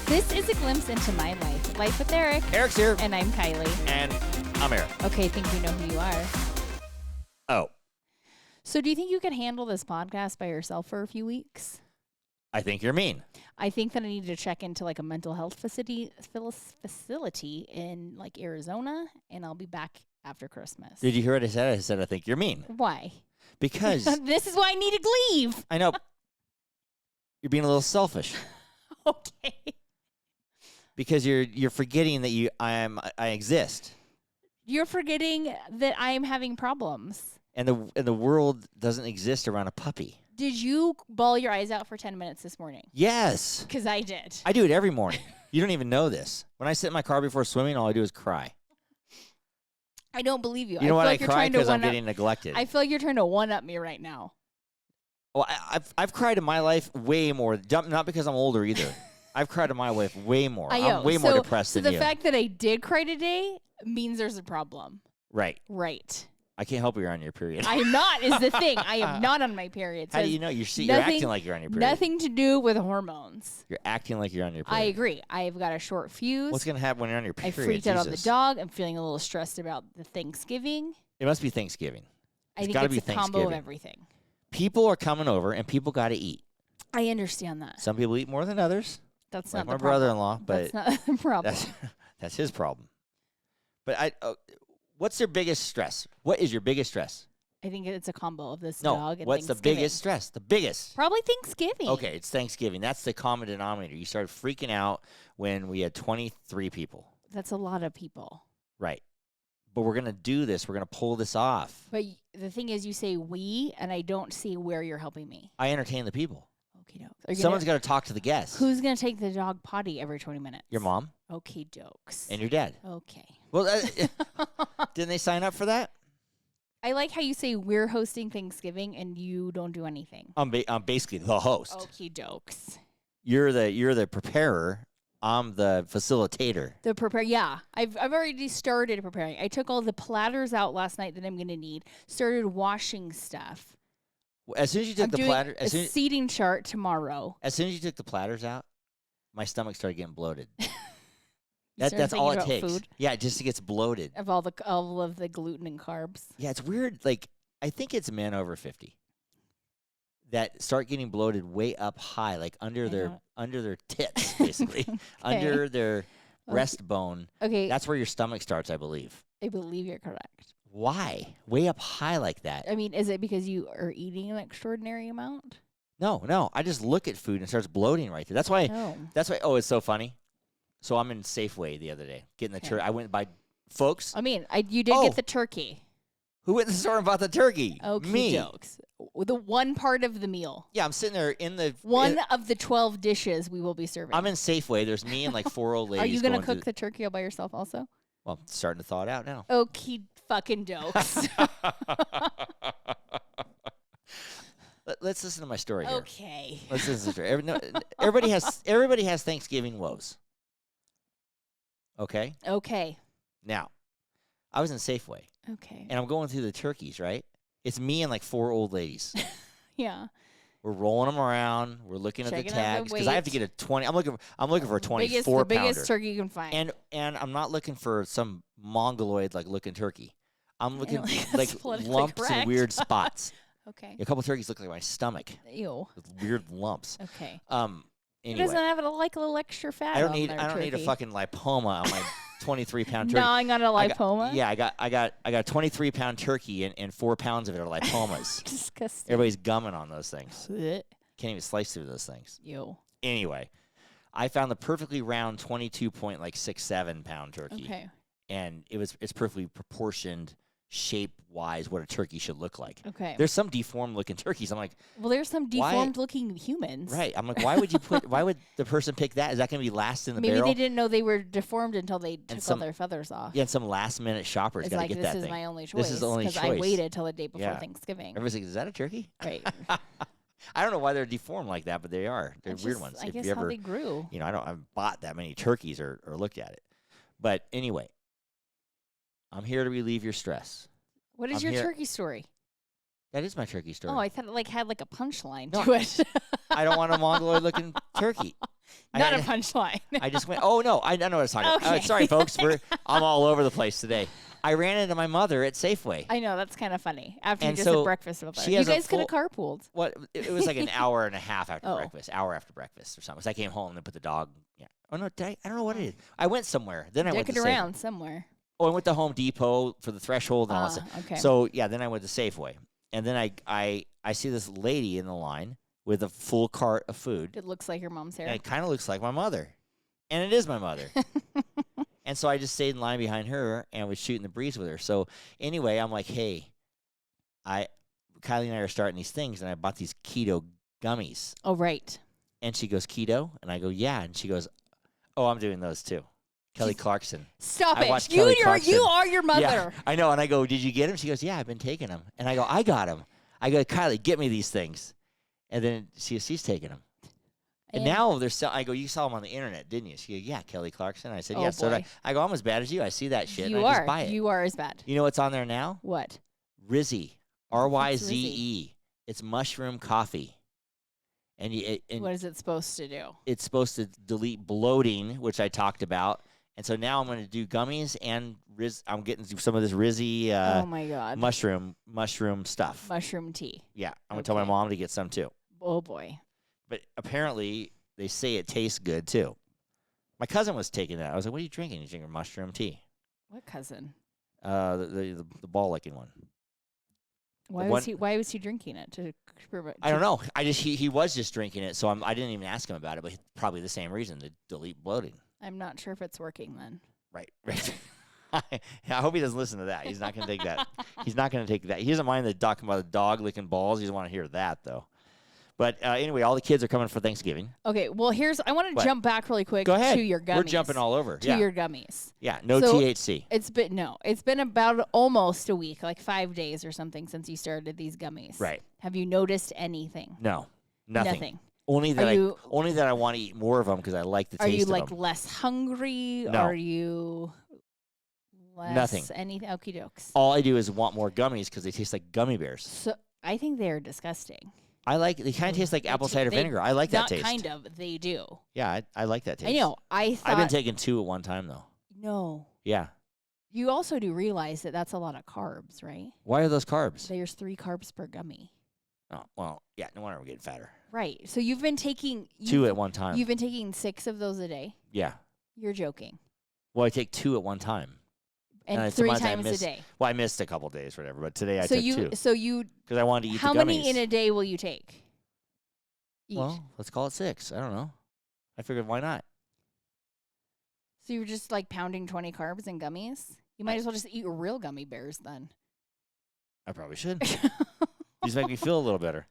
This is a glimpse into my life. Life with Eric. Eric's here. And I'm Kylie. And I'm Eric. Okay, I think we know who you are. Oh. So do you think you can handle this podcast by yourself for a few weeks? I think you're mean. I think that I need to check into like a mental health facility in like Arizona, and I'll be back after Christmas. Did you hear what I said? I said I think you're mean. Why? Because this is why I need to leave. I know you're being a little selfish. Okay. Because you're forgetting that I exist. You're forgetting that I am having problems. And the world doesn't exist around a puppy. Did you bawl your eyes out for 10 minutes this morning? Yes. Because I did. I do it every morning. You don't even know this. When I sit in my car before swimming, all I do is cry. I don't believe you. You know what? I cry because I'm getting neglected. I feel like you're trying to one-up me right now. Well, I've cried in my life way more. Not because I'm older either. I've cried in my life way more. I'm way more depressed than you. So the fact that I did cry today means there's a problem. Right. Right. I can't help you're on your period. I'm not is the thing. I am not on my period. How do you know? You're acting like you're on your period. Nothing to do with hormones. You're acting like you're on your period. I agree. I've got a short fuse. What's going to happen when you're on your period? I freaked out on the dog. I'm feeling a little stressed about the Thanksgiving. It must be Thanksgiving. I think it's a combo of everything. People are coming over, and people got to eat. I understand that. Some people eat more than others. That's like not the my brother-in-law, but that's not the problem. That's his problem. But what's your biggest stress? What is your biggest stress? I think it's a combo of this No, dog and what's the biggest stress? The biggest. Probably Thanksgiving. Okay, it's Thanksgiving. That's the common denominator. You started freaking out when we had 23 people. That's a lot of people. Right. But we're going to do this. We're going to pull this off. But the thing is, you say we, and I don't see where you're helping me. I entertain the people. Okay, dokes. Someone's got to talk to the guests. Who's going to take the dog potty every 20 minutes? Your mom. Okay, dokes. And your dad. Okay. Well, didn't they sign up for that? I like how you say we're hosting Thanksgiving and you don't do anything. I'm basically the host. Okay, dokes. You're the preparer. I'm the facilitator. Yeah. I've already started preparing. I took all the platters out last night that I'm going to need. Started washing stuff. As soon as you took the platter, a seating chart tomorrow. As soon as you took the platters out, my stomach started getting bloated. That's all it takes. Food? Yeah, just it gets bloated. Of all of the gluten and carbs. Yeah, it's weird. Like I think it's men over 50 that start getting bloated way up high, like under their tits, basically, okay. under their breastbone. Okay, that's where your stomach starts, I believe. I believe you're correct. Why? Way up high like that? I mean, is it because you are eating an extraordinary amount? No. I just look at food and it starts bloating right there. That's why. Oh, it's so funny. So I'm in Safeway the other day getting the turkey. I went by folks. I mean, you did get the turkey. Who went to the store and bought the turkey? Okay, me. Jokes. The one part of the meal. Yeah, I'm sitting there in the one of the 12 dishes we will be serving. I'm in Safeway. There's me and like 4 old ladies. Are you going to cook the turkey all by yourself also? Well, I'm starting to thaw it out now. Okay, fucking dokes. Let's listen to my story here. Okay. Let's listen to the story. Everybody has Thanksgiving woes. Okay? Okay. Now, I was in Safeway. Okay. And I'm going through the turkeys, right? It's me and like 4 old ladies. Yeah. We're rolling them around. We're looking at the tags because I have to get a 20. I'm looking for a 24 the biggest turkey you can find. And I'm not looking for some mongoloid like looking turkey. I'm looking like lumps and weird spots. Okay. A couple turkeys look like my stomach. Ew. With weird lumps. Okay. Anyway, it doesn't have a little extra fat. I don't need a fucking lipoma on my 23-pound turkey. Gnawing on a lipoma? I got a 23-pound turkey and 4 pounds of it are lipomas. Disgusting. Everybody's gumming on those things. Can't even slice through those things. Ew. Anyway, I found the perfectly round 22.67 pound turkey. Okay. And it's perfectly proportioned shape-wise what a turkey should look like. Okay. There's some deformed-looking turkeys. I'm like, well, there's some deformed-looking humans. Right. I'm like, why would the person pick that? Is that going to be last in the barrel? Maybe they didn't know they were deformed until they took all their feathers off. Yeah, and some last-minute shopper's got to get that thing. This is my only choice. This is the only choice. Because I waited till the day before Thanksgiving. Everybody's like, is that a turkey? Right. I don't know why they're deformed like that, but they are. They're weird ones. I guess how they grew. I haven't bought that many turkeys or looked at it. But anyway, I'm here to relieve your stress. What is your turkey story? That is my turkey story. Oh, I thought it had a punchline No, to it. I don't want a mongoloid-looking turkey. Not a punchline. I just went, oh, no, I know what I was talking about. Okay. Sorry, folks. I'm all over the place today. I ran into my mother at Safeway. I know, that's kind of funny. After you And just had breakfast with her. You guys could have carpooled. What? It was like an hour and a half after breakfast. Hour after breakfast or something. So I came home and put the dog. Yeah. Oh, no, I don't know what it is. I went somewhere. Then I went to around Safeway. Somewhere. Oh, I went to Home Depot for the threshold and all that stuff. Okay. So, yeah, then I went to Safeway. And then I see this lady in the line with a full cart of food. It looks like your mom's hair. And it kind of looks like my mother. And it is my mother. And so I just stayed in line behind her and was shooting the breeze with her. So anyway, I'm like, hey, Kylie and I are starting these things, and I bought these keto gummies. Oh, right. And she goes, keto? And I go, yeah. And she goes, oh, I'm doing those too. Kelly Clarkson. Stop I it. watched Kelly Clarkson. You are your mother. Yeah, I know. And I go, did you get them? She goes, yeah, I've been taking them. And I go, I got them. I go, Kylie, get me these things. And then she's taking them. And now I go, you saw them on the internet, didn't you? She goes, yeah, Kelly Clarkson. I said, yeah, so did I. I go, I'm as bad as you. I see that shit, and I just buy it. You are as bad. You know what's on there now? What? Rizzy. RYZE. It's mushroom coffee. And what is it supposed to do? It's supposed to delete bloating, which I talked about. And so now I'm going to do gummies and I'm getting some of this Rizzy oh my God. mushroom stuff. Mushroom tea. Yeah, I'm going to tell my mom to get some too. Oh boy. But apparently they say it tastes good too. My cousin was taking that. I was like, what are you drinking? You're drinking mushroom tea. What cousin? The ball licking one. Why was he drinking it? I don't know. He was just drinking it, so I didn't even ask him about it, but probably the same reason, to delete bloating. I'm not sure if it's working then. Right. I hope he doesn't listen to that. He's not going to take that. He's not going to take that. He doesn't mind talking about the dog licking balls. He doesn't want to hear that, though. But anyway, all the kids are coming for Thanksgiving. Okay, well, I want to jump back really quick Go ahead. to your gummies. We're jumping all over. To your gummies. Yeah, no THC. It's been about almost a week, like 5 days or something since you started these gummies. Right. Have you noticed anything? No, nothing. Nothing. Only that I want to eat more of them because I like the taste of them. Are you less hungry? No. Are you less nothing? Anything? Okie dokes. All I do is want more gummies because they taste like gummy bears. So I think they're disgusting. They kind of taste like apple cider vinegar. I like that taste. Kind of, they do. Yeah, I like that taste. I know. I've been taking 2 at one time though. No. Yeah. You also do realize that that's a lot of carbs, right? Why are those carbs? There's 3 carbs per gummy. Oh, well, yeah, no wonder we're getting fatter. Right. So you've been taking 2 at one time. You've been taking 6 of those a day. Yeah. You're joking. Well, I take 2 at one time. And 3 times a day. Well, I missed a couple days, whatever. But today I took 2. Because I wanted to eat the gummies. How many in a day will you take? Well, let's call it 6. I don't know. I figured, why not? So you're just pounding 20 carbs and gummies? You might as well just eat real gummy bears then. I probably should. These make me feel a little better.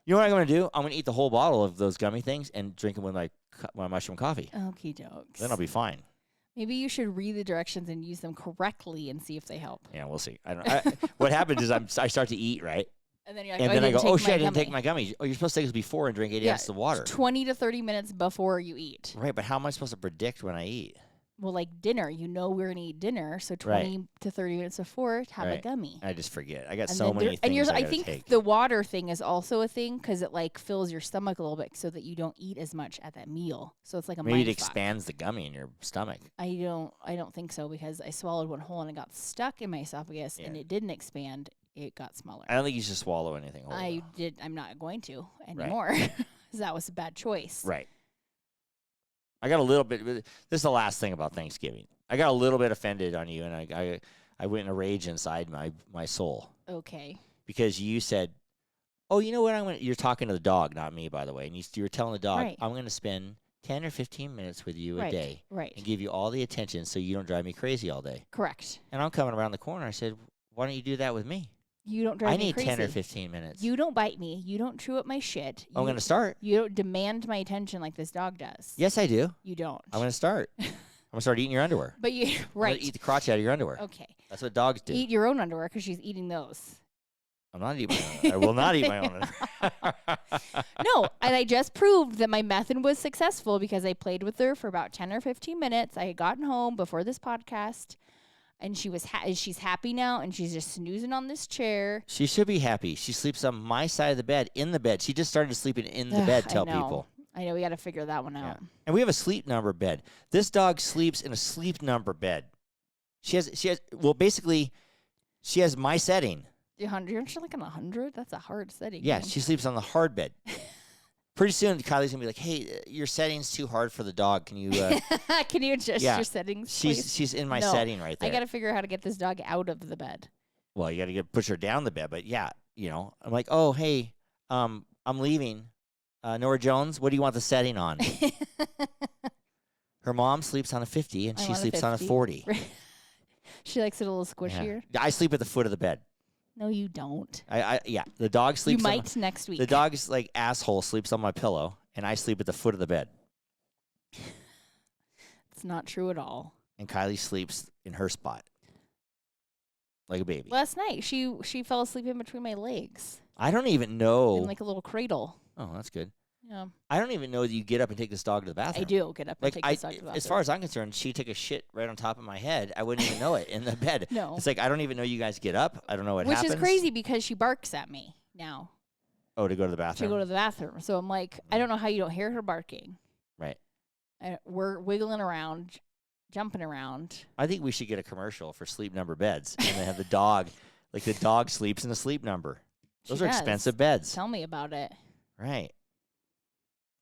You know what I'm going to do? I'm going to eat the whole bottle of those gummy things and drink them with my mushroom coffee. Okie dokes. Then I'll be fine. Maybe you should read the directions and use them correctly and see if they help. Yeah, we'll see. What happens is I start to eat, right? And then you're like, and then I go, oh shit, I didn't take my my gummies. Oh, you're supposed to take this before and drink 80 ounces of water. 20 to 30 minutes before you eat. Right, but how am I supposed to predict when I eat? Well, like dinner. We're going to eat dinner, so 20 to 30 minutes before, have a gummy. I just forget. I got so many things I think take. The water thing is also a thing because it fills your stomach a little bit so that you don't eat as much at that meal. So it's like a maybe it mindfuck. Expands the gummy in your stomach. I don't think so because I swallowed one whole and it got stuck in my esophagus and it didn't expand. It got smaller. I don't think you should swallow anything whole. I'm not going to anymore because that was a bad choice. Right. I got a little bit. This is the last thing about Thanksgiving. I got a little bit offended on you, and I went in a rage inside my soul. Okay. Because you said, "Oh, you know what? You're talking to the dog, not me, by the way. And you were telling the dog, I'm going to spend 10 or 15 minutes with you a day, and give you all the attention, so you don't drive me crazy all day." Correct. And I'm coming around the corner. I said, "Why don't you do that with me? You don't drive me crazy. I need 10 or 15 minutes. You don't bite me. You don't chew up my shit. I'm going to start. You don't demand my attention like this dog does. Yes, I do. You don't. I'm going to start. I'm going to start eating your underwear. But you, right. I'm going to eat the crotch out of your underwear. Okay. That's what dogs do. Eat your own underwear because she's eating those. I'm not eating my own underwear. I will not eat my own underwear. No, and I just proved that my method was successful because I played with her for about 10 or 15 minutes. I had gotten home before this podcast. And she's happy now, and she's just snoozing on this chair. She should be happy. She sleeps on my side of the bed, in the bed. She just started sleeping in the bed, tell people. I know, we got to figure that one out. Yeah. And we have a sleep number bed. This dog sleeps in a sleep number bed. She has basically, she has my setting. Aren't you like on 100? That's a hard setting. Yeah, man. she sleeps on the hard bed. Pretty soon, Kylie's going to be like, hey, your setting's too hard for the dog. Can you can you adjust your settings, please? She's in my setting right there. I got to figure out how to get this dog out of the bed. Well, you got to push her down the bed. But, yeah, I'm like, oh, hey, I'm leaving. Nora Jones, what do you want the setting on? Her mom sleeps on a 50, and she sleeps on a 40. She likes it a little squishier. Yeah. I sleep at the foot of the bed. No, you don't. The dog sleeps. You might next week. The dog's like asshole sleeps on my pillow, and I sleep at the foot of the bed. It's not true at all. And Kylie sleeps in her spot, like a baby. Last night, she fell asleep in between my legs. I don't even know. In like a little cradle. Oh, that's good. Yeah. I don't even know that you get up and take this dog to the bathroom. I do get up and take this dog to the bathroom. As far as I'm concerned, she took a shit right on top of my head. I wouldn't even know it in the bed. No. It's like, I don't even know you guys get up. I don't know what happens. Which is crazy because she barks at me now. Oh, to go to the bathroom? To go to the bathroom. So I'm like, I don't know how you don't hear her barking. Right. We're wiggling around, jumping around. I think we should get a commercial for sleep number beds. And then have the dog, like the dog sleeps in a sleep number. Those are expensive beds. Tell me about it. Right.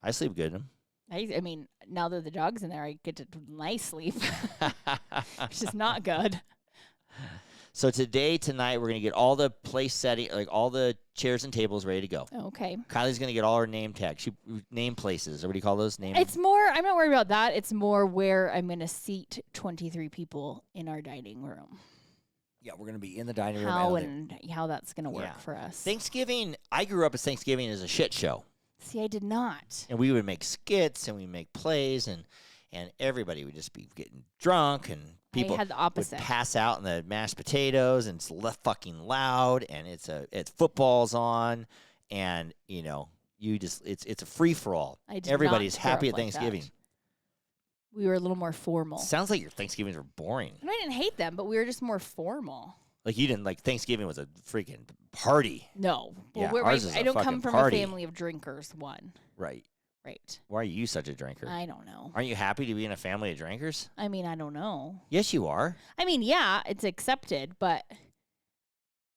I sleep good in them. I mean, now that the dog's in there, I get to nice sleep, which is not good. So tonight, we're going to get all the place setting, like all the chairs and tables ready to go. Okay. Kylie's going to get all her name tags. Name places. Or what do you call those? It's more, I'm not worried about that. It's more where I'm going to seat 23 people in our dining room. Yeah, we're going to be in the dining room. How that's going to work for us. Thanksgiving, I grew up as Thanksgiving as a shit show. See, I did not. And we would make skits and we make plays and everybody would just be getting drunk and people had the opposite. Would pass out in the mashed potatoes and it's fucking loud and it's football's on and it's a free for all. Everybody's happy at Thanksgiving. We were a little more formal. Sounds like your Thanksgivings were boring. And I didn't hate them, but we were just more formal. Like you didn't Thanksgiving was a freaking party. No. Well, yeah, I don't come from a family of drinkers, one. Right. Right. Why are you such a drinker? I don't know. Aren't you happy to be in a family of drinkers? I mean, I don't know. Yes, you are. I mean, yeah, it's accepted, but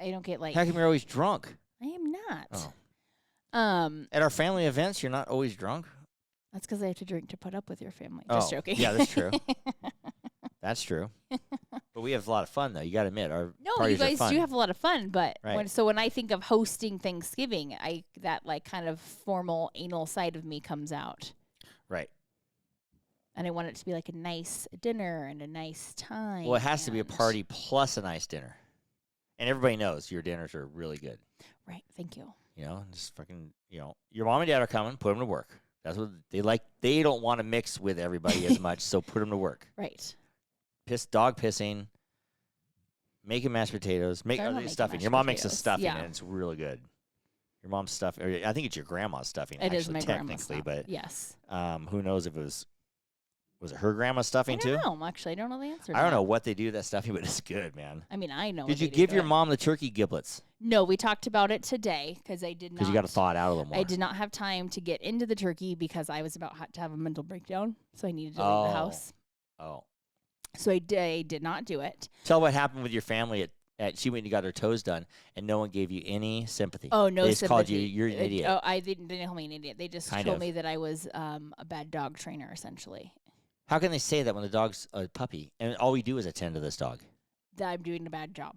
I don't get How come you're always drunk? I am not. Oh. At our family events, you're not always drunk? That's because I have to drink to put up with your family. Just joking. Yeah, that's true. That's true. But we have a lot of fun, though. You got to admit, our parties you guys are fun. do have a lot of fun. But right. when I think of hosting Thanksgiving, that kind of formal anal side of me comes out. Right. And I want it to be like a nice dinner and a nice time. Well, it has to be a party plus a nice dinner. And everybody knows your dinners are really good. Right. Thank you. Just fucking, your mom and dad are coming, put them to work. That's what they like. They don't want to mix with everybody as much, so put them to work. Right. Dog pissing, making mashed potatoes, stuffing. Your mom makes the stuffing, and it's really good. Your mom's stuffing. I think it's your grandma's stuffing. It is my grandma's stuffing. But yes. Who knows if it was it her grandma's stuffing too? I don't know. Actually, I don't know the answer. I don't know what they do to that stuffing, but it's good, man. I mean, I know. Did you give your mom the turkey giblets? No, we talked about it today because I did not. Because you got to thaw it out a little more. I did not have time to get into the turkey because I was about to have a mental breakdown, so I needed to leave the house. Oh. So I did not do it. Tell what happened with your family she went and got her toes done, and no one gave you any sympathy. Oh, no sympathy. They just called you, you're an idiot. Oh, I didn't call me an idiot. They just told me that I was a bad dog trainer, essentially. How can they say that when the dog's a puppy, and all we do is attend to this dog? That I'm doing a bad job.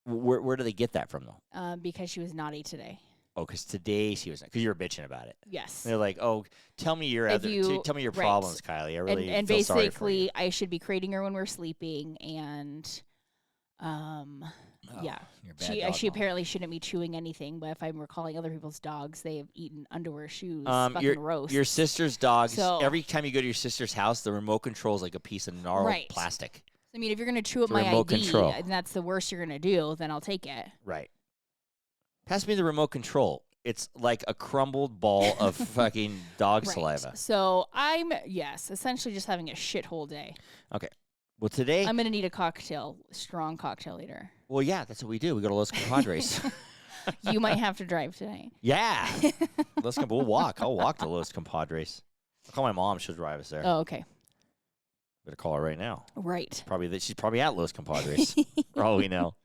Where do they get that from, though? Because she was naughty today. Oh, because today she was, because you were bitching about it. Yes. And they're like, oh, tell me your tell me your problems, Kylie. I really and feel sorry for basically, you. I should be crating her when we're sleeping, and yeah, she apparently shouldn't be chewing anything. But if I'm recalling other people's dogs, they have eaten underwear, shoes, fucking roast. Your sister's dogs. So, every time you go to your sister's house, the remote control is like a piece of gnarled plastic. I mean, if you're gonna chew up my ID, and that's the worst you're gonna do, then I'll take it. Right. Pass me the remote control. It's like a crumbled ball of fucking dog saliva. So I'm essentially just having a shithole day. Okay. Well, today. I'm gonna need a strong cocktail leader. Well, yeah, that's what we do. We go to Los Compadres. You might have to drive tonight. Yeah. We'll walk. I'll walk to Los Compadres. I'll call my mom. She'll drive us there. Oh, okay. Better call her right now. Right. She's probably at Los Compadres. For all we know.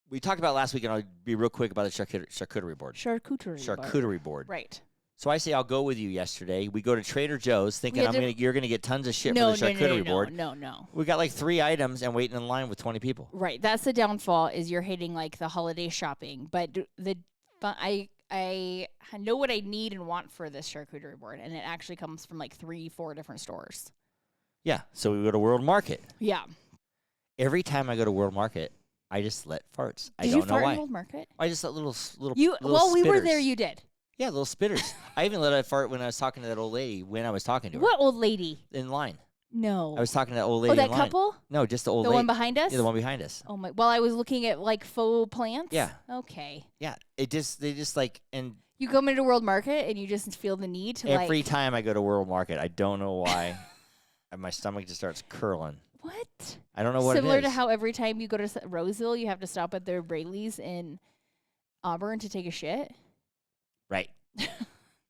We talked about last week, and I'll be real quick about the charcuterie board. Charcuterie board. Right. So I say I'll go with you yesterday. We go to Trader Joe's thinking you're gonna get tons of shit for the charcuterie board. No. We got like 3 items and waiting in line with 20 people. Right. That's the downfall is you're hating like the holiday shopping. But I know what I need and want for this charcuterie board, and it actually comes from like 3-4 different stores. Yeah. So we go to World Market. Yeah. Every time I go to World Market, I just let farts. I don't know why. Did you fart in World Market? I just let little we were there. You did. Yeah, little spitters. I even let a fart when I was talking to that old lady when I was talking to her. What old lady? In line. No. I was talking to that old lady that in line. couple? No, just the old lady. The one behind us? Yeah, the one behind us. Oh my! Well, I was looking at like faux plants. Yeah. Okay. Yeah, they just like and. You come into World Market and you just feel the need to every time I go to World Market, I don't know why, and my stomach just starts curling. What? I don't know what Similar it is. to how every time you go to Roseville, you have to stop at their Brayley's in Auburn to take a shit. Right.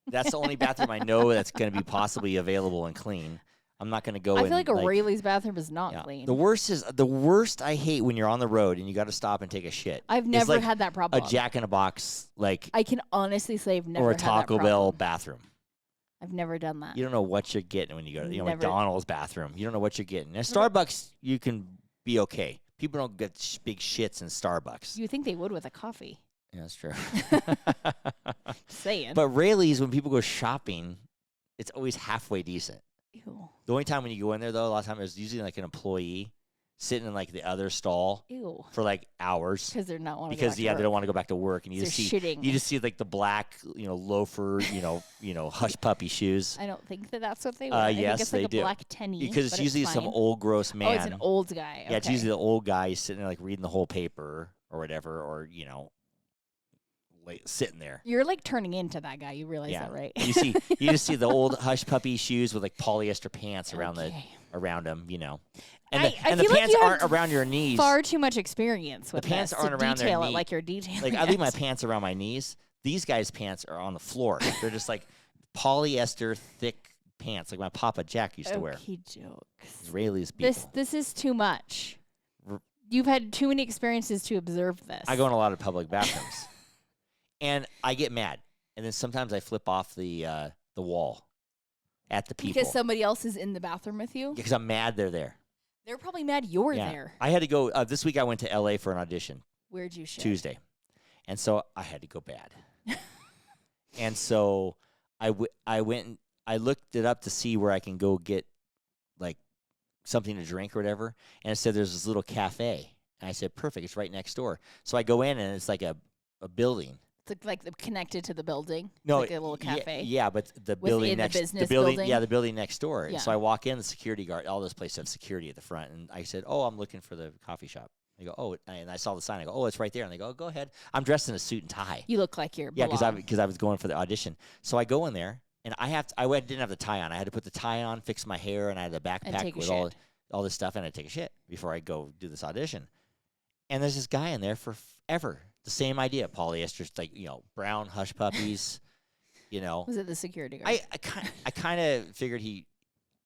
That's the only bathroom I know that's going to be possibly available and clean. I'm not going to go. I feel like a Rayleigh's bathroom is not yeah. clean. The worst I hate when you're on the road and you got to stop and take a shit. I've never had that problem. A Jack in the Box, like I can honestly say I've never or a had Taco that Bell bathroom. I've never done that. You don't know what you're getting when you go to McDonald's bathroom. You don't know what you're getting. At Starbucks, you can be okay. People don't get big shits in Starbucks. You think they would with a coffee? Yeah, that's true. Saying. But Rayleigh's, when people go shopping, it's always halfway decent. Ew. The only time when you go in there, though, a lot of times it's usually like an employee sitting in like the other stall for like hours because they're not they don't want to go back to work, and you just see like the black loafer hush puppy shoes. I don't think that's what they wear. Yes, I think it's like they a do. black tenny because it's usually some old gross man. Oh, it's an old guy. Yeah, it's usually the old guy sitting there like reading the whole paper or whatever, or like sitting there. You're like turning into that guy. You realize that, right? you just see the old hush puppy shoes with like polyester pants around them, And the pants aren't around your knees. Far too much experience with the pants aren't around their knees. Like you're detailing. Like I leave my pants around my knees. These guys' pants are on the floor. They're just like polyester thick pants, like my Papa Jack used to wear. Jokes. Rayleigh's people. This is too much. You've had too many experiences to observe this. I go in a lot of public bathrooms, and I get mad, and then sometimes I flip off the wall at the people because somebody else is in the bathroom with you. Because I'm mad they're there. They're probably mad you're there. I had to go this week. I went to L.A. for an audition. Where'd you shit? Tuesday, and so I had to go bad. And so I went and I looked it up to see where I can go get like something to drink or whatever, and it said there's this little cafe, and I said perfect, it's right next door. So I go in and it's like a building. It's like connected to the building. No, like a little cafe. Yeah, but the building next, the building. Yeah, the building next door. Yeah. And so I walk in, the security guard, all those places have security at the front, and I said, "Oh, I'm looking for the coffee shop." They go, "Oh," and I saw the sign. I go, "Oh, it's right there." And they go, "Oh, go ahead." I'm dressed in a suit and tie. You look like you're because I was going for the audition. So I go in there, and I didn't have the tie on. I had to put the tie on, fix my hair, and I had a backpack with all this stuff, and I take a shit before I go do this audition. And there's this guy in there forever. The same idea, polyester, like brown hush puppies, Was it the security guard? I kind of figured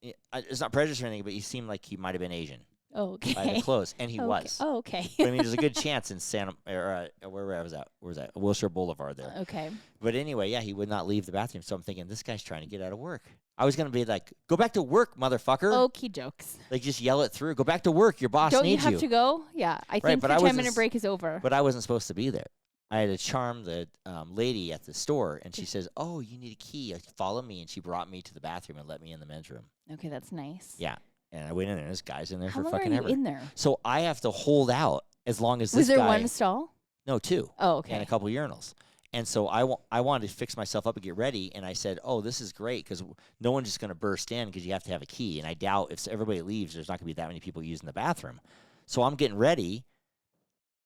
it's not prejudice or anything, but he seemed like he might have been Asian. Oh, okay. By the clothes, and he was. Oh, okay. But, I mean, there's a good chance in where I was at. Where was that? Wilshire Boulevard there. Okay. But anyway, yeah, he would not leave the bathroom. So I'm thinking, this guy's trying to get out of work. I was going to be like, go back to work, motherfucker. Okie jokes. Like, just yell it through. Go back to work. Your boss needs you. Don't you have to go? Yeah. I think the 10-minute break is over. But I wasn't supposed to be there. I had to charm the lady at the store, and she says, "Oh, you need a key. Follow me." And she brought me to the bathroom and let me in the men's room. Okay, that's nice. Yeah. And I went in there, and this guy's in there How for long fucking are you ever. in there? So I have to hold out as long as this Was there guy... one stall? No, 2. Oh, okay. And a couple urinals. And so I wanted to fix myself up and get ready, and I said, "Oh, this is great because no one's just going to burst in because you have to have a key. And I doubt if everybody leaves, there's not going to be that many people using the bathroom." So I'm getting ready,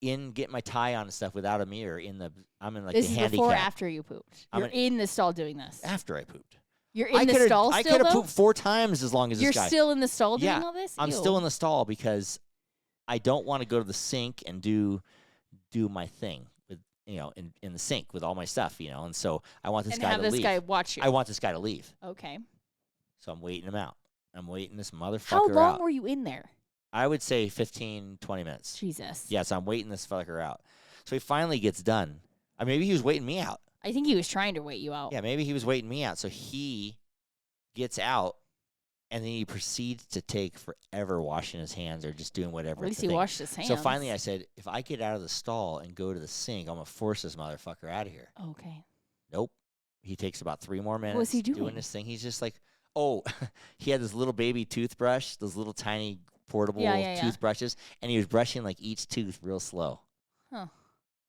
getting my tie on and stuff without a mirror. I'm in like this the is handicap. before or after you pooped? You're in the stall doing this. After I pooped. You're in the stall I still, could have though? pooped 4 times as long as You're this guy. still in the stall doing Yeah, all this? I'm Ew. still in the stall because I don't want to go to the sink and do my thing with in the sink with all my stuff, and so I want this and guy have to this leave. guy watch you. I want this guy to leave. Okay. So I'm waiting him out. I'm waiting this motherfucker How long out. were you in there? I would say 15, 20 minutes. Jesus. Yeah, so I'm waiting this fucker out. So he finally gets done. Maybe he was waiting me out. I think he was trying to wait you out. Yeah, maybe he was waiting me out. So he gets out, and then he proceeds to take forever washing his hands or just doing whatever. At least he washed his hands. So finally I said, if I get out of the stall and go to the sink, I'm going to force this motherfucker out of here. Okay. Nope. He takes about 3 more minutes. What was he doing? This thing. He's just like, he had this little baby toothbrush, those little tiny portable toothbrushes, and he was brushing like each tooth real slow. Huh.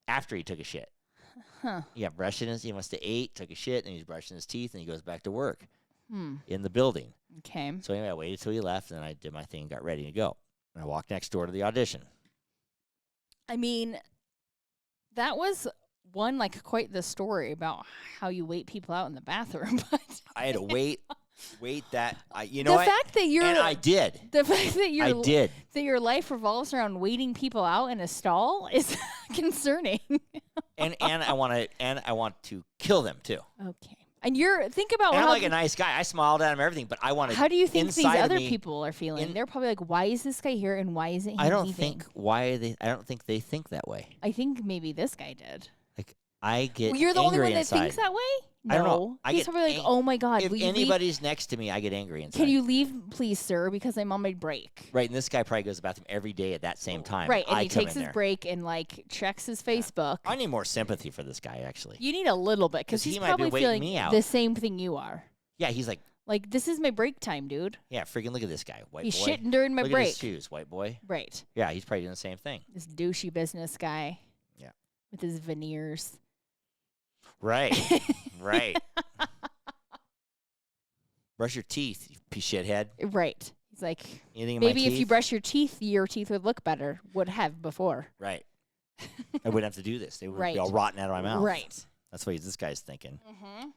After he took a shit. Huh. Yeah, he must have ate, took a shit, and he's brushing his teeth, and he goes back to work in the building. Okay. So anyway, I waited till he left, and then I did my thing and got ready to go. And I walked next door to the audition. I mean, that was quite the story about how you wait people out in the bathroom. But I had to wait that the fact that you're and I did. The fact that I did. That your life revolves around waiting people out in a stall is concerning. and I want to kill them too. Okay. And think about I'm how like a nice guy. I smiled at him, everything, but I want to. How do you think these other me, people are feeling? They're probably like, "Why is this guy here? And why isn't he I don't leaving?" I don't think they think that way. I think maybe this guy did. Like I get. You're the only one that inside. thinks that way. No. I don't know. He's probably like, "Oh my god, if anybody's next to me, I get angry inside. Can you leave, please, sir? Because I'm on my break." Right, and this guy probably goes to the bathroom every day at that same time. Right, and he takes his break and checks his Facebook. I need more sympathy for this guy, actually. You need a little bit because he's probably feeling the same thing you are. Yeah, he's like, this is my break time, dude. Yeah, freaking look at this guy, white he's boy. He's shitting during my look break. Look at his shoes, white boy. Right. Yeah, he's probably doing the same thing. This douchey business guy. Yeah. With his veneers. Right. Right. Brush your teeth, you shithead. Right. He's like, anything maybe if you brush your teeth would look better. Would have before. Right. I wouldn't have to do this. They would be all rotten out of my mouth. Right. That's what this guy's thinking. Mm-hmm.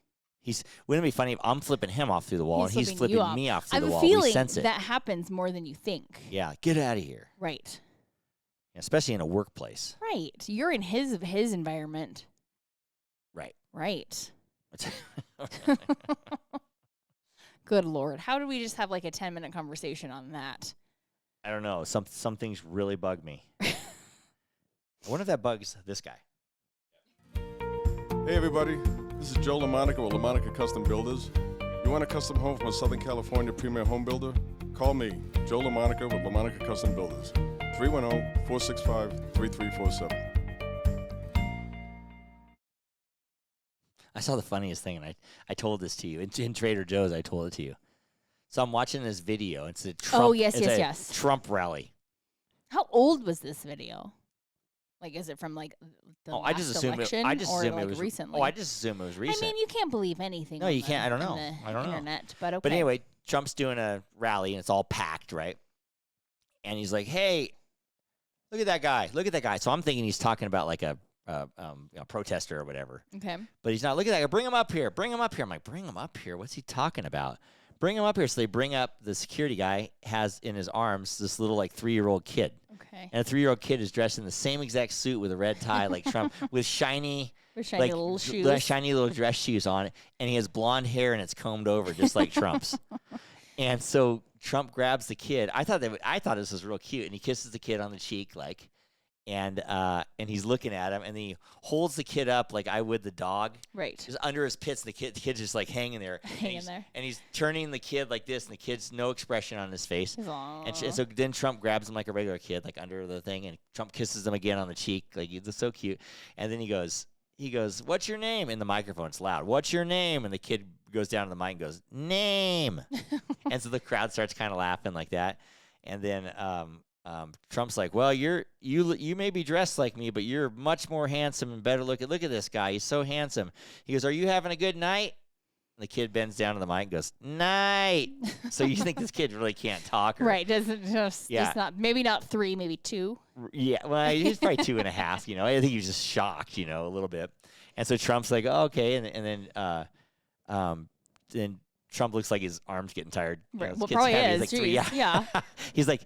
Wouldn't it be funny if I'm flipping him off through the wall and he's flipping me off through the wall? I have a feeling we sense it. that happens more than you think. Yeah, get out of here. Right. Especially in a workplace. Right. You're in his environment. Right. Right. Good Lord. How did we just have a 10-minute conversation on that? I don't know. Some things really bug me. I wonder if that bugs this guy. Hey, everybody. This is Joe LaMonica with LaMonica Custom Builders. You want a custom home from a Southern California premier home builder? Call me, Joe LaMonica with LaMonica Custom Builders. 310-465-3347. I saw the funniest thing, and I told this to you. In Trader Joe's, I told it to you. So I'm watching this video. It's a Trump, yes. Trump rally. How old was this video? Is it from the I just assumed election it was recently? Oh, I just assumed it was recent. I mean, you can't believe anything. No, you can't. I don't know. I don't know. But okay. But anyway, Trump's doing a rally, and it's all packed, right? And he's like, "Hey, look at that guy! Look at that guy!" So I'm thinking he's talking about a protester or whatever. Okay. But he's not. Look at that guy. Bring him up here. Bring him up here. I'm like, bring him up here? What's he talking about? Bring him up here. So they bring up the security guy has in his arms this little 3-year-old kid. Okay. And a 3-year-old kid is dressed in the same exact suit with a red tie like Trump with shiny little shoes. Shiny little dress shoes on, and he has blonde hair and it's combed over just like Trump's. And so Trump grabs the kid. I thought this was real cute, and he kisses the kid on the cheek and he's looking at him, and he holds the kid up like I would the dog. Right. Just under his pits, the kid's just hanging there. And he's turning the kid like this, and the kid's no expression on his face. And so then Trump grabs him like a regular kid, under the thing, and Trump kisses him again on the cheek. It's so cute. And then he goes, "What's your name?" In the microphone, it's loud. "What's your name?" And the kid goes down to the mic and goes, "Name." And so the crowd starts kind of laughing like that. And then Trump's like, "Well, you may be dressed like me, but you're much more handsome and better looking. Look at this guy. He's so handsome." He goes, "Are you having a good night?" And the kid bends down to the mic and goes, "Night." So you think this kid really can't talk? Right. Doesn't just, it's not, maybe not 3, maybe 2. Yeah. Well, he's probably 2.5, I think he was just shocked, a little bit. And so Trump's like, "Oh, okay." And then Trump looks like his arm's getting tired. Right. His Well, kid's probably heavy. is. He's like 3, Jeez. Yeah. He's like,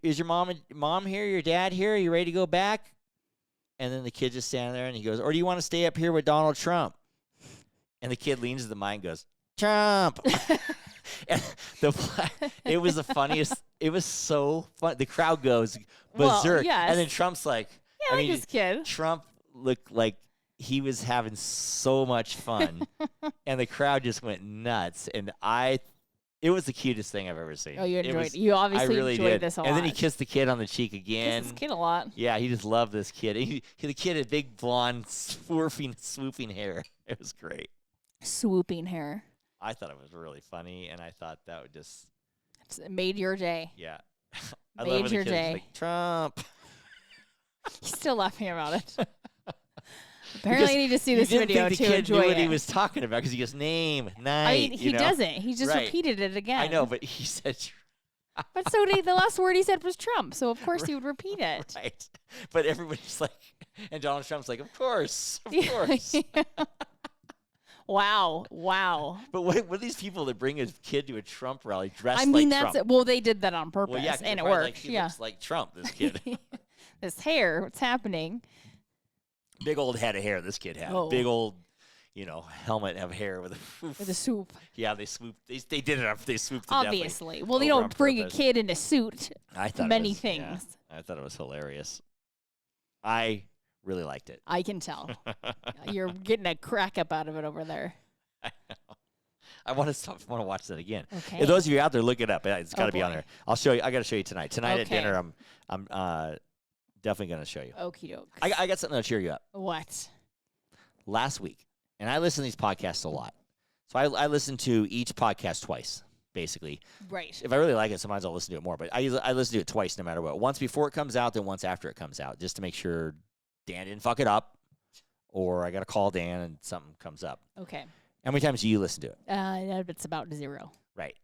is your mom here? Your dad here? Are you ready to go back? And then the kid just standing there, and he goes, or do you want to stay up here with Donald Trump? And the kid leans to the mic and goes, Trump. And it was the funniest. It was so fun. The crowd goes berserk. Well, yes. And then Trump's like, Yeah, like this kid. Trump looked like he was having so much fun. And the crowd just went nuts. And it was the cutest thing I've ever seen. Oh, you enjoyed was, it. You obviously I really enjoyed did. this a lot. And then he kissed the kid on the cheek again. Kissed this kid a lot. Yeah, he just loved this kid. The kid had big blonde swooping hair. It was great. Swooping hair. I thought it was really funny, and I thought that would just It made your day. yeah. I Made love when the your kid was day. like, Trump. He's still laughing about it. Apparently, I need to see this you didn't video think the to kid enjoy knew what it. he was talking about because he goes name, night. I mean, he doesn't. He just Right. repeated it again. I know, but he said But so did the last word he said was Trump, so of course he would repeat it. right. But everybody's like, and Donald Trump's like, of course. Wow. But what are these people that bring a kid to a Trump rally dressed I mean, like that's Trump? it. Well, they did that on purpose, Well, yeah, 'cause and they're it probably worked. Like, he yeah. looks like Trump, this kid. This hair, what's happening? Big old head of hair this kid had. Oh. Big old, helmet of hair with With a soup. Yeah, they swooped. They did it up. They swooped. To Obviously. Well, they over on don't bring purpose. a kid in a suit. I thought Many it was, things. Yeah, I thought it was hilarious. I really liked it. I can tell. You're getting a crack up out of it over there. I want to watch that again. Okay. If those of you out there, look it up. It's got to be on boy. there. I'll show you. I got to show you tonight. Tonight at Okay. dinner, I'm definitely going to show you. Okie doke. I got something to cheer you up. What? Last week, and I listen to these podcasts a lot, so I listen to each podcast twice, basically. Right. If I really like it, sometimes I'll listen to it more. But I listen to it twice, no matter what. Once before it comes out, then once after it comes out, just to make sure Dan didn't fuck it up, or I got to call Dan and something comes up. Okay. How many times do you listen to it? It's about 0. Right.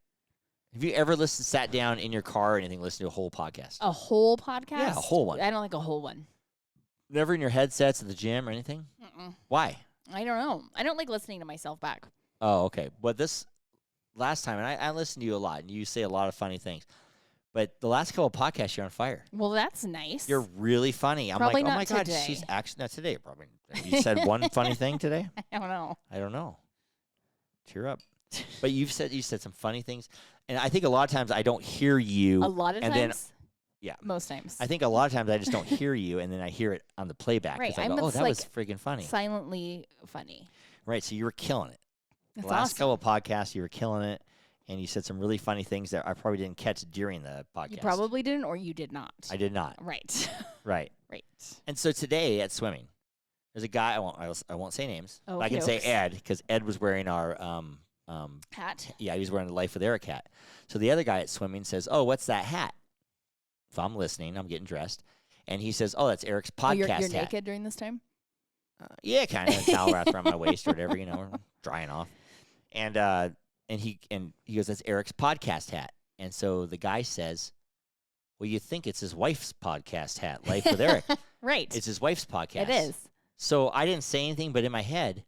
Have you ever sat down in your car or anything, listened to a whole podcast? A whole podcast? Yeah, a whole one. I don't like a whole one. Never in your headsets at the gym or anything? Mm-mm. Why? I don't know. I don't like listening to myself back. Oh, okay. But this last time, and I listened to you a lot, and you say a lot of funny things. But the last couple of podcasts, you're on fire. Well, that's nice. You're really funny. I'm Probably like, oh not my God, today. she's actually not today. Probably. You said one funny thing today? I don't know. I don't know. Cheer up. But you said some funny things, and I think a lot of times I don't hear you. A lot of and times? Then, yeah. Most times. I think a lot of times I just don't hear you, and then I hear it on the playback. Right, I I'm go, oh, just that like was freaking funny. silently funny. Right, so you were killing it. That's The last awesome. couple of podcasts, you were killing it, and you said some really funny things that I probably didn't catch during the podcast. You probably didn't, or you did not. I did not. Right. Right. Right. And so today at swimming, there's a guy. I won't say names. But I can say Okey-dokes. Ed because Ed was wearing our Hat. Yeah, he was wearing the Life with Eric hat. So the other guy at swimming says, "Oh, what's that hat?" So I'm listening. I'm getting dressed, and he says, "Oh, that's Eric's podcast Oh, you're hat." naked during this time? Yeah, kind of. A towel wrapped around my waist or whatever, drying off. And he goes, "That's Eric's podcast hat." And so the guy says, "Well, you think it's his wife's podcast hat, Life with Eric?" Right. It's his wife's podcast. It is. So I didn't say anything, but in my head,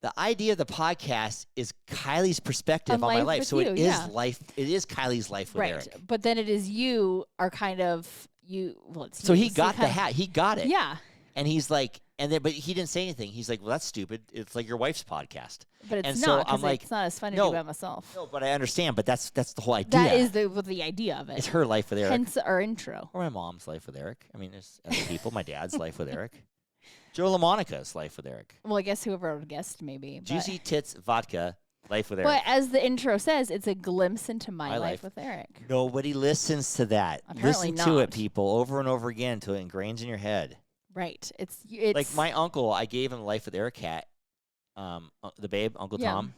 the idea of the podcast is Kylie's perspective On on my life life. with So you, it yeah. is life. It is Kylie's life with Right. Eric. But then it is you are kind of you. Well, it's So you, he got the kind of- hat. He got it. Yeah. And he's like, but he didn't say anything. He's like, well, that's stupid. It's like your wife's podcast. But it's And so not. I'm 'Cause like, it's not as fun to no, do by myself. No, but I understand. But that's the whole idea. That is the idea of it. It's her life with Eric. Hence our intro. Or my mom's life with Eric. I mean, there's other people. My dad's life with Eric. Joe LaMonica's life with Eric. Well, I guess whoever would guessed maybe. But, Juicy Tits Vodka, life with Eric. but as the intro says, it's a glimpse into my My life life. with Eric. Nobody listens to that. Apparently Listen to it, not. people, over and over again until it ingrains in your head. Right. It's Like my uncle, I gave him Life with Eric hat, the babe, Uncle Yeah. Tom,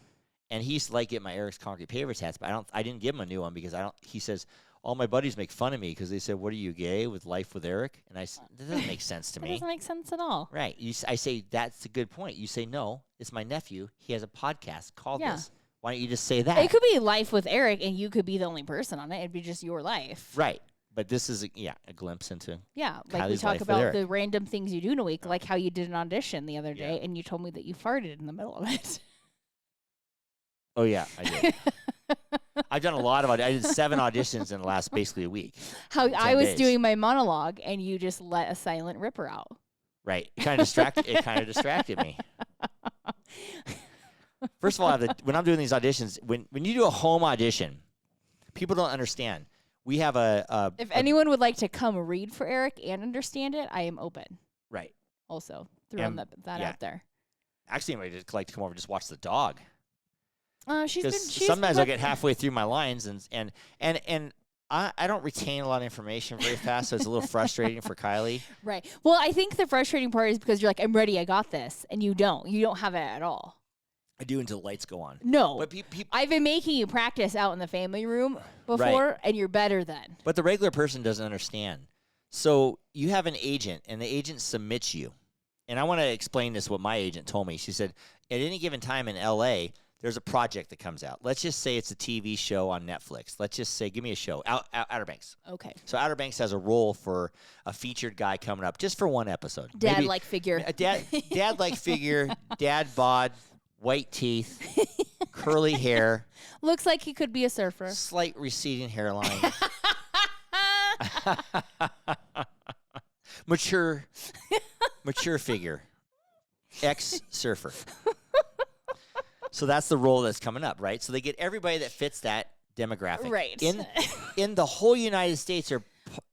and he's like getting my Eric's Concrete Pavers hats, but I didn't give him a new one because he says, all my buddies make fun of me because they said, what are you, gay with Life with Eric? And that doesn't make sense to that me. doesn't make sense at all. Right. I say, that's a good point. You say, no, it's my nephew. He has a podcast called Yeah. this. Why don't you just say that? It could be life with Eric, and you could be the only person on it. It'd be just your life. Right. But this is, a glimpse into. Yeah, like we Kylie's talk life with about Eric. the random things you do in a week, like how you did an audition the other day, Yeah. and you told me that you farted in the middle of it. Oh yeah, I did. I've done a lot of. I did 7 auditions in the last basically a week. How I was days. doing my monologue and you just let a silent ripper out. Right. It kind of distracted me. First of all, when I'm doing these auditions, when you do a home audition, people don't understand. We have if anyone would like to come read for Eric and understand it, I am open. Right. Also, throwing that out there. Actually, I would like to come over and just watch the dog. She's sometimes I'll get halfway through my lines and I don't retain a lot of information very fast, so it's a little frustrating for Kylie. Right. Well, I think the frustrating part is because you're like, I'm ready, I got this, and you don't have it at all. I do until the lights go on. No. But I've been making you practice out in the family room before, right. And you're better then. But the regular person doesn't understand. So you have an agent, and the agent submits you. And I want to explain this, what my agent told me. She said, at any given time in L.A., there's a project that comes out. Let's just say it's a TV show on Netflix. Let's just say, give me a show, Outer Banks. Okay. So Outer Banks has a role for a featured guy coming up just for one episode. Dad-like figure. A dad-like figure, dad bod, white teeth, curly hair. Looks like he could be a surfer. Slight receding hairline. Mature figure. Ex-surfer. So that's the role that's coming up, right? So they get everybody that fits that demographic. Right. In the whole United States, or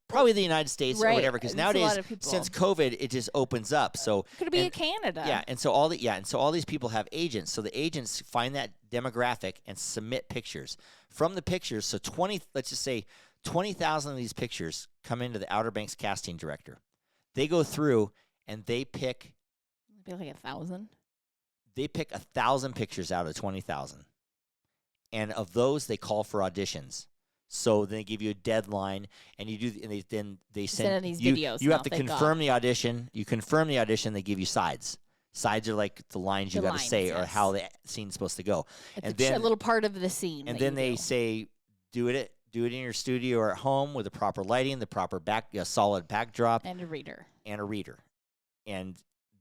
probably the United States, right. Or whatever, because nowadays, since COVID, it just opens up. So could be in Canada. Yeah, and so all these people have agents. So the agents find that demographic and submit pictures. From the pictures, so let's just say 20,000 of these pictures come into the Outer Banks casting director. They go through and they pick. Maybe like 1,000. They pick 1,000 pictures out of 20,000, and of those they call for auditions. So then they give you a deadline, and you do, and then they send these you. videos. You have to confirm the audition. You confirm the audition. They give you sides. Sides are like the lines you got to say, or how the scene's supposed to go. It's and then a little part of the scene. And then they say, do it in your studio or at home with the proper lighting, the proper solid backdrop, and a reader. And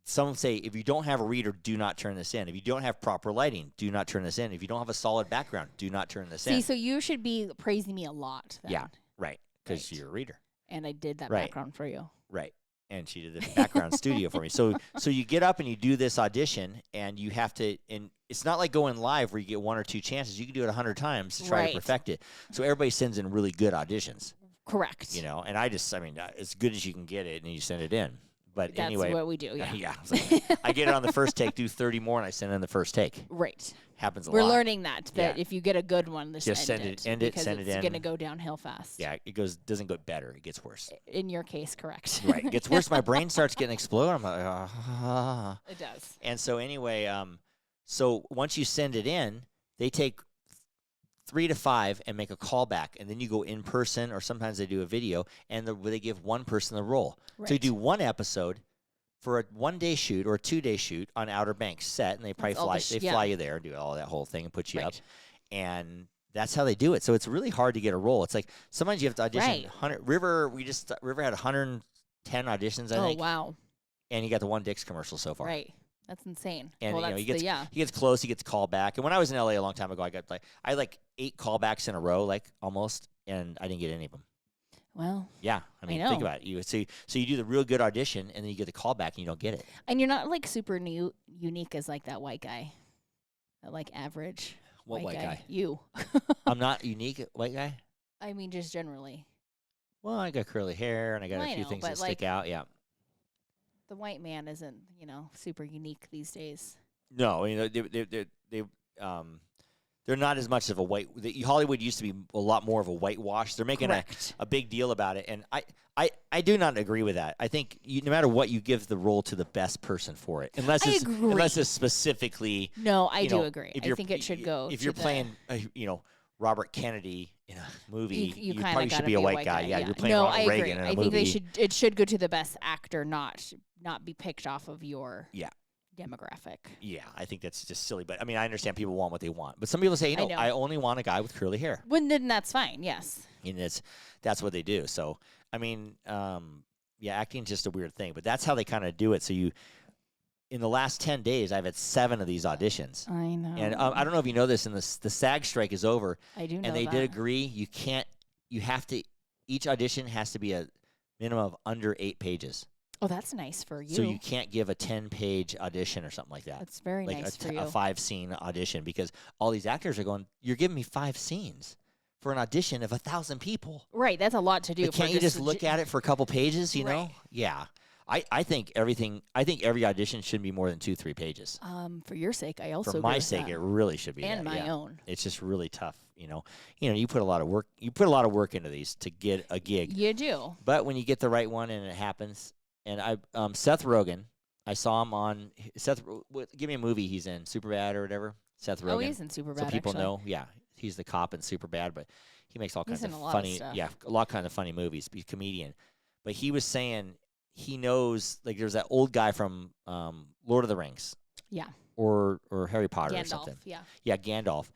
some say, if you don't have a reader, do not turn this in. If you don't have proper lighting, do not turn this in. If you don't have a solid background, do not turn this in. See, so you should be praising me a lot then. Yeah, right, because you're a reader. And I did that background for you. Right, and she did the background studio for me. So you get up and you do this audition, and you have to, and it's not like going live where you get 1 or 2 chances. You can do it 100 times to try to perfect it. So everybody sends in really good auditions. Correct. And as good as you can get it, and you send it in. But anyway, that's what we do. Yeah. Yeah. I get it on the first take, do 30 more, and I send in the first take. Right. Happens a lot. We're learning that if you get a good one, just send it in. It's going to go downhill fast. Yeah, doesn't go better. It gets worse. In your case, correct. Right. It gets worse. My brain starts getting exploded. I'm like, It does. And so anyway, so once you send it in, they take 3 to 5 and make a callback, and then you go in person, or sometimes they do a video, and they give one person the role. Right. So you do one episode for a 1-day shoot or a 2-day shoot on Outer Banks set, and they probably fly you there, do all that whole thing, and put you up, and that's how they do it. So it's really hard to get a role. It's like sometimes you have to audition. Right. River had 110 auditions, I think. Oh wow! And he got the one Dick's commercial so far. Right. That's insane. And he gets close, he gets called back. And when I was in LA a long time ago, I had 8 callbacks in a row, almost, and I didn't get any of them. Well, yeah, think about it. So you do the real good audition, and then you get the callback, and you don't get it. And you're not super unique as that white guy, that average. What white guy? You. I'm not unique, white guy. I mean, just generally. Well, I got curly hair, and I got a few things that stick out. Yeah. The white man isn't, super unique these days. No, they're not as much of a white. Hollywood used to be a lot more of a whitewash. They're making a big deal about it, and I do not agree with that. I think no matter what, you give the role to the best person for it, unless it's specifically. No, I do agree. I think it should go. If you're playing, Robert Kennedy in a movie, you probably should be a white guy. Yeah, you're playing Ronald Reagan in a movie. I think it should go to the best actor, not be picked off of your demographic. Yeah, I think that's just silly. But I understand people want what they want. But some people say, I only want a guy with curly hair. Well, then that's fine. Yes. And that's what they do. So acting's just a weird thing. But that's how they kind of do it. So in the last 10 days, I've had 7 of these auditions. I know. And I don't know if you know this, and the SAG strike is over. I do know And they that. did agree each audition has to be a minimum of under 8 pages. Oh, that's nice for you. So you can't give a 10-page audition or something like that. That's very like nice for you. a 5-scene audition, because all these actors are going, you're giving me 5 scenes for an audition of 1,000 people. Right, that's a lot to do. But can't you just look at it for a couple pages, you know? Right. Yeah. I think every audition should be more than 2-3 pages. For your sake, I also For agree my with sake, that. it really should be And that, my yeah. own. It's just really tough, you know. You put a lot of work. You put a lot of work into these to get a gig. You do. But when you get the right one and it happens, and Seth Rogen, I saw him on give me a movie he's in, Superbad or whatever. Seth Rogen. Oh, he's in Superbad. So people actually. know, yeah, he's the cop in Superbad, but he makes all kinds He's of in a lot of funny, stuff. a lot kind of funny movies. He's a comedian, but he was saying he knows, like, there's that old guy from Lord of the Rings, Yeah. or Harry Potter or Gandalf. something. Yeah. Gandalf.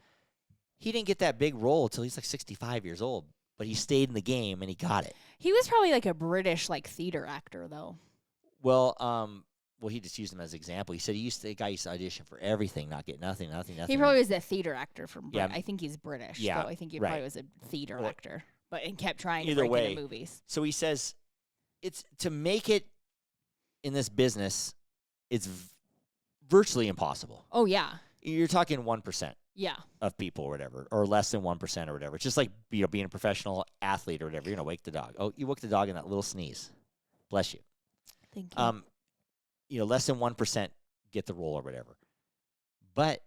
He didn't get that big role until he's like 65 years old, but he stayed in the game and he got it. He was probably like a British theater actor though. Well, he just used him as an example. He said the guy used to audition for everything, not get nothing. He probably was a theater actor from Yeah. I think he's British. Yeah, So I think he right. probably was a theater Well, actor, and kept trying to either break way, into movies. So he says, it's to make it in this business, it's virtually impossible. Oh yeah. You're talking 1% Yeah. of people or whatever, or less than 1% or whatever. It's just like being a professional athlete or whatever. You're gonna wake the dog. Oh, you woke the dog in that little sneeze. Bless you. Thank you. Less than 1% get the role or whatever. But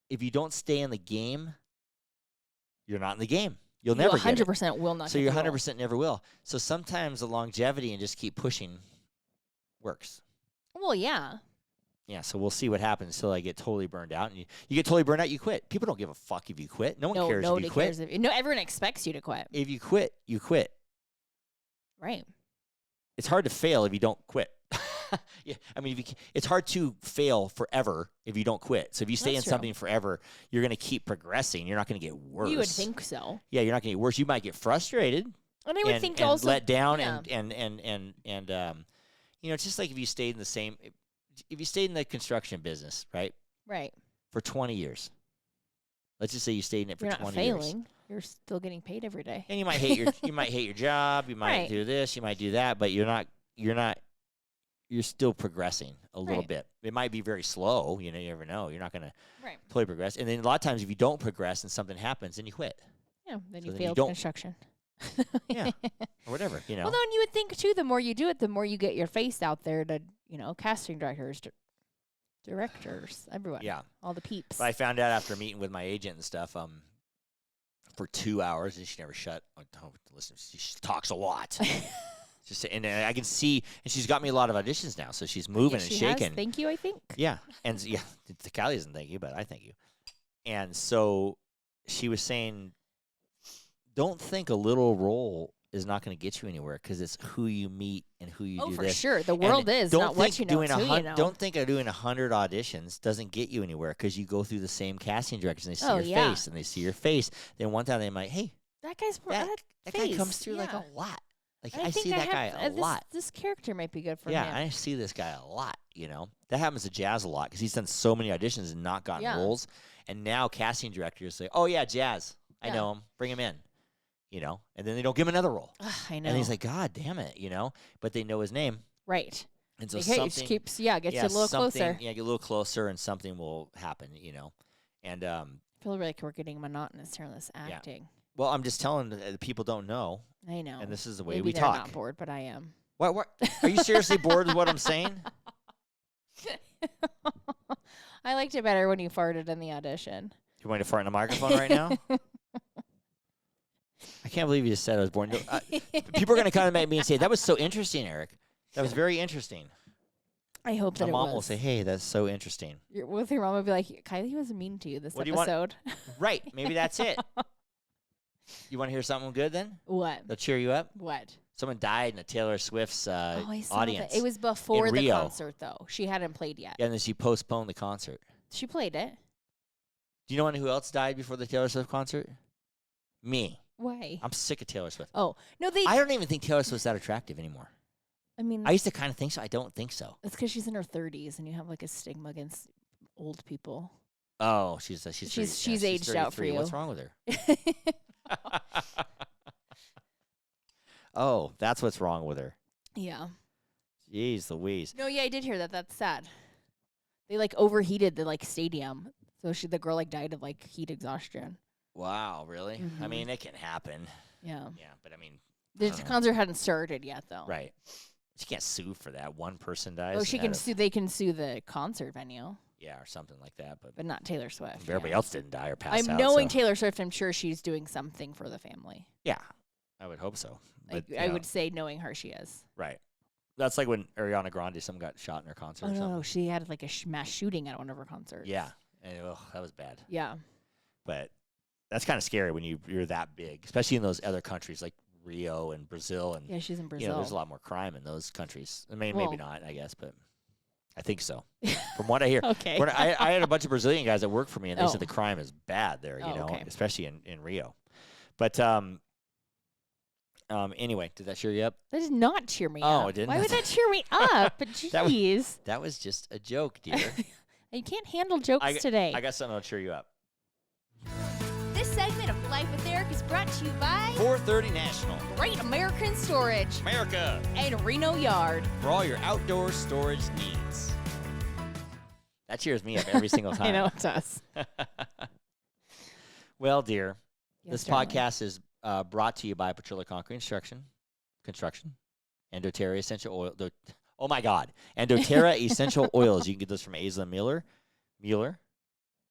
if you don't stay in the game, you're not in the game. You'll never get it. 100% will not. So get you the role. 100% never will. So sometimes the longevity and just keep pushing works. Well, yeah. Yeah, so we'll see what happens until I get totally burned out. And you get totally burned out, you quit. People don't give a fuck if you quit. No one cares if Nobody you quit. cares if no. Everyone expects you to quit. If you quit, you quit. Right. It's hard to fail if you don't quit. Yeah, I mean, it's hard to fail forever if you don't quit. So if you stay That's in true. something forever, you're going to keep progressing. You're not going to get worse. You would think so. Yeah, you're not going to get worse. You might get frustrated. And I would think and also let down yeah. and it's just like if you stayed in the construction business, right? Right. For 20 years. Let's just say you stayed in it for You're not 20 years. failing. You're still getting paid every day. And you might hate your job, you might Right. do this, you might do that, but you're still progressing a little Right. bit. It might be very slow, you never know. You're not going to Right. totally progress. And then a lot of times if you don't progress and something happens, then you quit. Yeah. Then So you then you failed don't- construction. Yeah. Or whatever, you know. Well, then you would think too. The more you do it, the more you get your face out there to casting directors, directors, everyone. Yeah. All the peeps. But I found out after meeting with my agent and stuff, for 2 hours, and she never shut. Oh, listen, she talks a lot. And I can see, and she's got me a lot of auditions now, so she's moving and She shaking. has, thank you. I think. Yeah, and yeah, Kelly doesn't thank you, but I thank you. And so she was saying, don't think a little role is not going to get you anywhere, because it's who you meet and who you Oh, do for this. sure. The And world is don't not what think you know, doing it's who you know. Don't think of doing 100 auditions doesn't get you anywhere, because you go through the same casting directors and they see Oh, your yeah. face and they see your face. Then one time they might, hey, That guy's that guy face, comes through like yeah. a lot. Like And I think see that have, guy a this, lot. This character might be good for Yeah, him. I see this guy a lot. That happens to Jazz a lot because he's done so many auditions and not gotten Yeah. roles. And now casting directors say, "Oh yeah, Jazz, I Yeah. know him. Bring him in." And then they don't give him another role. Ugh, I know. And he's like, "God damn it," But they know his name, right. and so Like, hey, it something just keeps, gets you a little closer. Yeah, get a little closer, and something will happen. And I feel like we're getting monotonous here on this acting. well, I'm just telling the people don't know, I know. and this is the way Maybe we they're talk. not bored, but I am. What? Are you seriously bored with what I'm saying? I liked it better when you farted in the audition. You want me to fart in the microphone right now? I can't believe you just said I was born. People are going to come at me and say, that was so interesting, Eric. That was very interesting. I hope that My it mom was. will say, hey, that's so interesting. Your mom would be like, Kylie was mean to you this What do you want? episode. Right. Maybe that's it. You want to hear something good then? What? That'll cheer you up? What? Someone died in a Taylor Swift's I saw audience. that. It was before in the Rio. concert, though. She hadn't played yet. Yeah, and then she postponed the concert. She played it. Do you know who else died before the Taylor Swift concert? Me. Why? I'm sick of Taylor Swift. Oh, no, they... I don't even think Taylor Swift's that attractive anymore. I mean, I used to kind of think so. I don't think so. it's because she's in her 30s, and you have like a stigma against old people. Oh, she's 30, She's aged out for 33. you. What's wrong with her? Oh, that's what's wrong with her. Yeah. Jeez Louise. No, yeah, I did hear that. That's sad. They like overheated the like stadium, so the girl like died of like heat exhaustion. Wow, really? I Mhm. mean, it can happen. Yeah. Yeah, but I mean, The I don't know. concert hadn't started yet, though. Right. She can't sue for that. One person dies. Oh, she out can of- sue. They can sue the concert venue, Yeah, or something like that. But but not Taylor Swift. everybody yeah. else didn't die or pass I'm out. knowing so- Taylor Swift. I'm sure she's doing something for the family. Yeah, I would hope so. But, I would say, knowing her, she is. Right. That's like when Ariana Grande, someone got shot in her concert Oh or no, something. no, she had like a mass shooting at one of her concerts. Yeah. And, that was bad. Yeah. But that's kind of scary when you're that big, especially in those other countries like Rio and Brazil. And, Yeah, she's in Brazil. you know, there's a lot more crime in those countries. I mean, Well- maybe not, I guess, but I think so. From what I hear. Okay. When I had a bunch of Brazilian guys that worked for me, and they Oh. said the crime is bad there, you Oh, know, okay. especially in Rio. But anyway, did that cheer you up? That did not cheer me Oh, up. it didn't? Why would that cheer me up? That was- Jeez. That was just a joke, dear. You can't handle jokes today. I got something that'll cheer you up. This segment of Life with Eric is brought to you by 430 National, Great American Storage America, and Reno Yard. for all your outdoor storage needs. That cheers me up every single time. I know it does. Well, dear, Yes, this darling. podcast is brought to you by Petroleum Concrete Construction, and doTERRA Essential Oil. Oh my God! And doTERRA Essential Oils. You can get those from Aisla Mueller.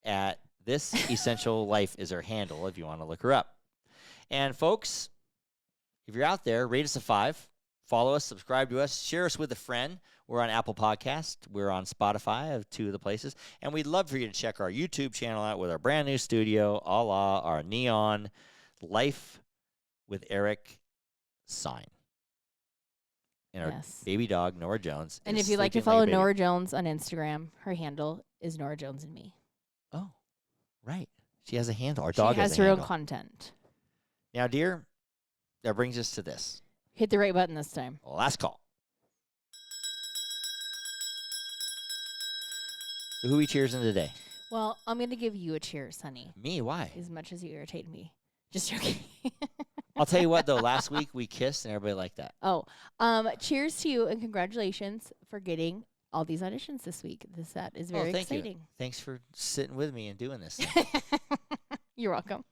At This Essential Life is her handle if you want to look her up. And folks, if you're out there, rate us a 5, follow us, subscribe to us, share us with a friend. We're on Apple Podcast. We're on Spotify, of 2 of the places. And we'd love for you to check our YouTube channel out with our brand new studio, a la our neon Life with Eric sign. And our Yes. baby dog, Nora Jones. And is if you'd like to sleeping follow a baby. Nora Jones on Instagram, her handle is Nora Jones and me. Oh, right. She has a handle. Our She dog has a her own handle. content. Now, dear, that brings us to this. Hit the right button this time. Last call. So who we cheersing today? Well, I'm going to give you a cheers, honey, Me? Why? as much as you irritate me. Just joking. I'll tell you what, though. Last week we kissed and everybody liked that. Oh, cheers to you and congratulations for getting all these auditions this week. That is very thank you. exciting. Thanks for sitting with me and doing this. You're welcome.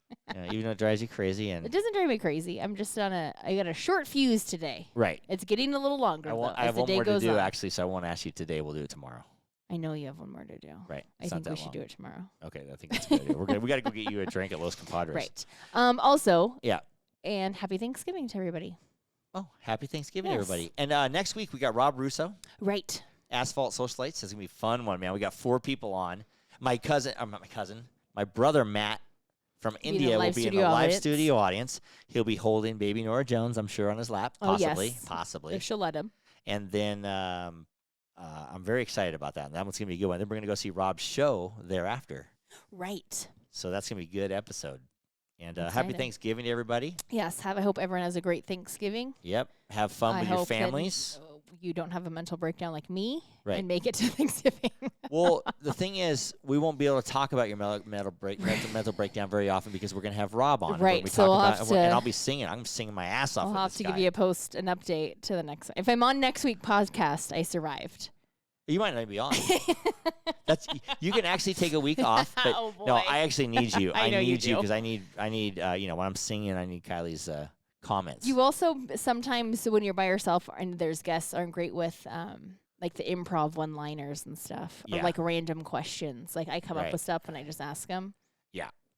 Even though it drives you crazy. It And doesn't drive me crazy. I'm just I got a short fuse today. right. It's getting a little longer, though, I as have the one day more to goes do, on. actually, so I won't ask you today. We'll do it tomorrow. I know you have one more to do. Right. I think we should do it tomorrow. Okay, I think that's a good idea. We got to go get you a drink at Los Compadres. Right. Also, Yeah. and happy Thanksgiving to everybody. Oh, happy Thanksgiving, Yes. everybody. And next week we got Rob Russo. Right. Asphalt Socialites. It's going to be a fun one, man. We got 4 people on. My brother Matt from in the India will live be in the studio live audience. studio audience. He'll be holding baby Nora Jones, I'm sure, on his lap. Oh, Possibly. yes. Possibly. If she'll let him. And then I'm very excited about that. And that one's going to be a good one. Then we're going to go see Rob's show thereafter. Right. So that's going to be a good episode. And happy Excited. Thanksgiving to everybody. Yes. I hope everyone has a great Thanksgiving. Yep. Have fun I with your hope that, families. you don't have a mental breakdown like me Right. and make it to Thanksgiving. Well, the thing is, we won't be able to talk about your mental breakdown very often because we're going to have Rob on. And when Right, we so talk I'll about, have and to- I'll be singing. I'm singing my ass off. I'll with have this to guy. give you an update to the next. If I'm on next week podcast, I survived. You might not be on. That's you can actually take a week off, but Oh, no, boy. I actually need you. I know you need you do. because I need when I'm singing, I need Kylie's comments. You also sometimes when you're by yourself and there's guests aren't great with like the improv one-liners and stuff or Yeah. like random questions. Like I come Right. up with stuff and I just ask them.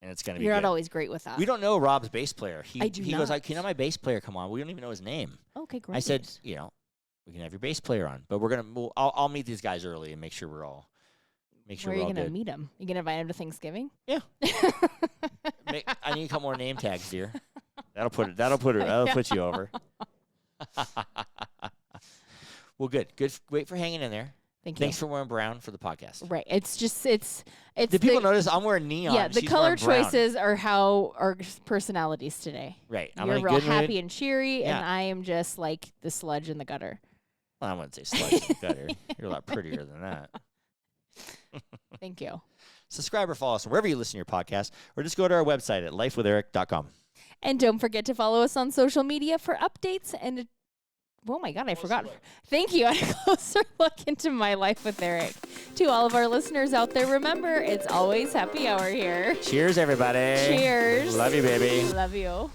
and it's gonna be. You're good. not always great with that. We don't know Rob's bass player. I do He goes not. like, "Can my bass player come on?" We don't even know his name. Okay, great. I said, we can have your bass player on, but I'll meet these guys early and make sure we're all where are you all gonna good. meet him? You gonna invite him to Thanksgiving? Yeah. I need a couple more name tags, dear. That'll put you over. Well, good. Wait for hanging in there. Thank you. Thanks for wearing brown for the podcast. Right. It's Did people notice I'm wearing neon? Yeah, and the she's color wearing brown? choices are how our personalities today. Right. I'm You're in a real good happy mood. and cheery, Yeah. and I am just like the sludge in the gutter. Well, I wouldn't say slightly better. You're a lot prettier than that. Thank you. Subscribe or follow us wherever you listen to your podcast, or just go to our website at lifewitheric.com. And don't forget to follow us on social media for updates and oh my God, I forgot. Thank you. A closer look into my life with Eric. To all of our listeners out there, remember, it's always happy hour here. Cheers, everybody. Cheers. Love you, baby. Love you.